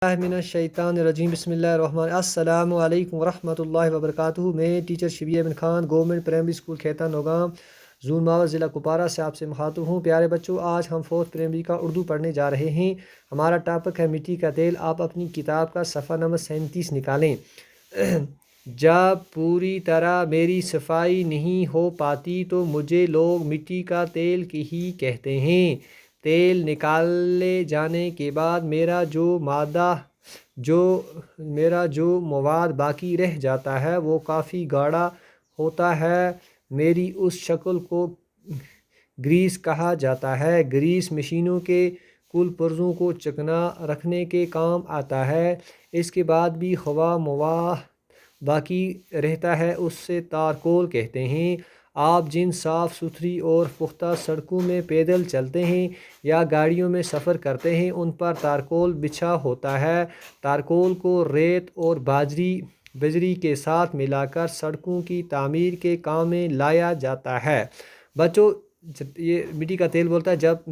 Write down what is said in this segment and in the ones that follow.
मिनश्शैतानिर्रजीम बिस्मिल्लाहिर्रहमानिर्रहीम अस्सलामु अलैकुम वरहमतुल्लाहि वबरकातुहू। मैं teacher Shabir bin Khan government primary school Khaitan Naugam जून मावा ज़िला कुपवारा से आपसे मुखातिब हूँ। प्यारे बच्चों, आज हम फोर्थ प्राइमरी का उर्दू पढ़ने जा रहे हैं। हमारा टॉपिक है मिट्टी का तेल। आप अपनी किताब का सफ़ा नंबर 37 निकालें। जब पूरी तरह मेरी सफाई नहीं हो पाती तो मुझे लोग मिट्टी का तेल ही कहते हैं। तेल निकाले जाने के बाद मेरा जो मवाद बाकी रह जाता है वो काफ़ी गाढ़ा होता है। मेरी उस शक्ल को ग्रीस कहा जाता है। ग्रीस मशीनों के कुल पुर्जों को चिकना रखने के काम आता है। इसके बाद भी हवा मवाद बाकी रहता है, उससे तारकोल कहते हैं। आप जिन साफ़ सुथरी और पुख्ता सड़कों में पैदल चलते हैं या गाड़ियों में सफ़र करते हैं उन पर तारकोल बिछा होता है। तारकोल को रेत और बजरी के साथ मिलाकर सड़कों की तामीर के काम में लाया जाता है। बच्चों, ये मिट्टी का तेल बोलता है जब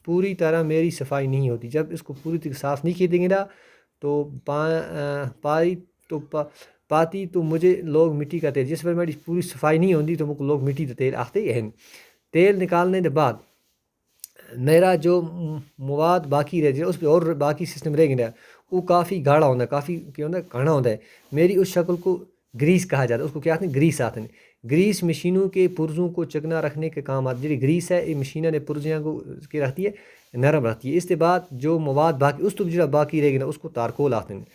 पूरी तरह मेरी सफाई नहीं होती, जब इसको पूरी तरह साफ़ नहीं किए देंगे ना तो पाती तो मुझे लोग मिट्टी का तेल, जिस पर मेरी पूरी सफाई नहीं होती तो मुझे लोग मिट्टी का तेल आखते हैं। तेल निकालने के बाद मेरा जो मवाद बाकी रह जाए उस पर और बाकी सिस्टम रह गया वो काफ़ी गाढ़ा होता है, काफ़ी क्या होता है, घना होता है। मेरी उस शक्ल को ग्रीस कहा जाता है। उसको क्या आते हैं? ग्रीस आते हैं। ग्रीस मशीनों के पुर्जों को चिकना रखने के काम आती है। जी ग्रीस है, ये मशीन ने पुर्जियाँ को की रखती है, नरम रखती है। इसके बाद जो मवाद बाकी उस तो जो बाकी रहेगा ना उसको तारकोल आते हैं।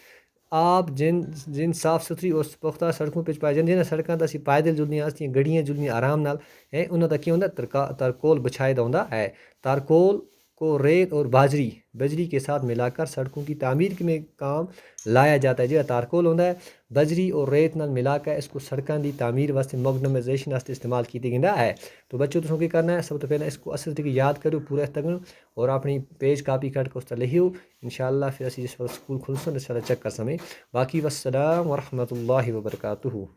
आप जिन साफ़ सुथरी और पुख्ता सड़कों पर पाए जाते हैं ना, सड़कों तक पैदल जुलदियाँ आती हैं, गड्डियाँ जुलदियाँ आराम नाल है, उन्होंने तक होंगे तारकोल बिछाया होता है। तारकोल को रेत और बजरी के साथ मिलाकर सड़कों की तामीर में काम लाया जाता है। जो तारकोल होता है बजरी और रेत नाल मिलाकर इसको सड़कों की तामीर वास्ते मॉडर्नाइजेशन वास्ते इस्तेमाल किया गया है। तो बच्चों तुम क्या करना है, सब तो पहले इसको अच्छे तरीके याद करो, पूरा तक और अपनी पेज कापी कट कर उस तरह लिखो। इंशाअल्लाह फिर असी जिस वक्त स्कूल खुलसो इंशाअल्लाह चेक कर समय। बाकी वस्सलाम वरहमतुल्लाहि वबरकातुहू।